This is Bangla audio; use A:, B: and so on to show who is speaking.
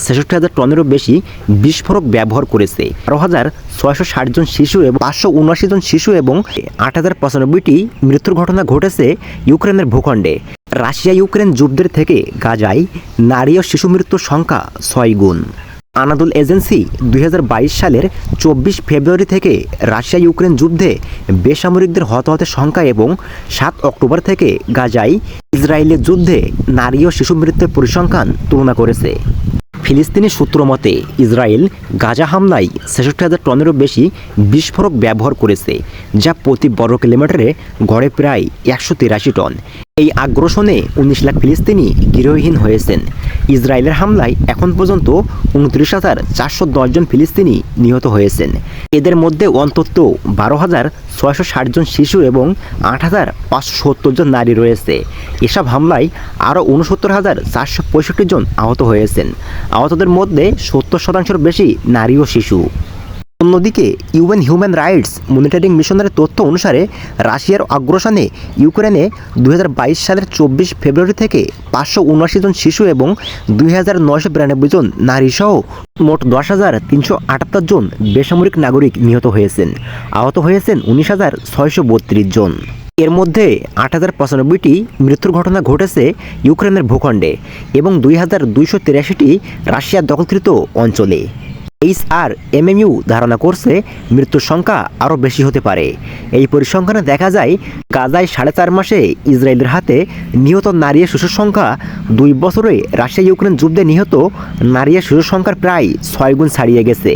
A: ৬৬,০০০ টনেরও বেশি বিস্ফোরক ব্যবহার করেছে। ১২,৬৬০ জন শিশু এবং ৫৭৯ জন শিশু এবং ৮,০৯৫টি মৃত্যুর ঘটনা ঘটেছে ইউক্রেনের ভূখণ্ডে। রাশিয়া ইউক্রেন যুদ্ধের থেকে গাজায় নারী ও শিশু মৃত্যুর সংখ্যা ৬ গুণ। আনাদুল এজেন্সি ২০২২ সালের ২৪ ফেব্রুয়ারি থেকে রাশিয়া ইউক্রেন যুদ্ধে বেসামরিকদের হতাহতের সংখ্যা এবং ৭ অক্টোবর থেকে গাজায় ইসরায়েলের যুদ্ধে নারী ও শিশু মৃত্যুর পরিসংখ্যান তুলনা করেছে। ফিলিস্তিনি সূত্র মতে ইসরায়েল গাজা হামলায় ৬৬,০০০ টনেরও বেশি বিস্ফোরক ব্যবহার করেছে, যা প্রতি বর্গ কিলোমিটারে গড়ে প্রায় ১৮৩ টন। এই আগ্রাসনে ১৯ লাখ ফিলিস্তিনি গৃহহীন হয়েছেন। ইসরায়েলের হামলায় এখন পর্যন্ত ২৯,৪১০ জন ফিলিস্তিনি নিহত হয়েছেন। এদের মধ্যে অন্তত ১২,৬৬০ জন শিশু এবং ৮,৫৭০ জন নারী রয়েছে। এসব হামলায় আরও ৬৯,৪৬৫ জন আহত হয়েছেন। আহতদের মধ্যে ৭০% বেশি নারী ও শিশু। অন্যদিকে ইউএন হিউম্যান রাইটস মনিটরিং মিশনের তথ্য অনুসারে রাশিয়ার আগ্রাসনে ইউক্রেনে ২০২২ সালের ২৪ ফেব্রুয়ারি থেকে ৫৭৯ জন শিশু এবং ২,৯৯২ জন নারীসহ মোট ১০,৩৭৮ জন বেসামরিক নাগরিক নিহত হয়েছেন। আহত হয়েছেন ১৯,৬৩২ জন। এর মধ্যে ৮,০৯৫টি মৃত্যুর ঘটনা ঘটেছে ইউক্রেনের ভূখণ্ডে এবং ২,২৮৩টি রাশিয়ার দখলকৃত অঞ্চলে। HRMMU ধারণা করছে মৃত্যুর সংখ্যা আরও বেশি হতে পারে। এই পরিসংখ্যানে দেখা যায় গাজায় ৪.৫ মাসে ইসরায়েলের হাতে নিহত নারী ও শিশুর সংখ্যা ২ বছরে রাশিয়া ইউক্রেন যুদ্ধে নিহত নারী ও শিশুর সংখ্যার প্রায় ৬ গুণ ছাড়িয়ে গেছে।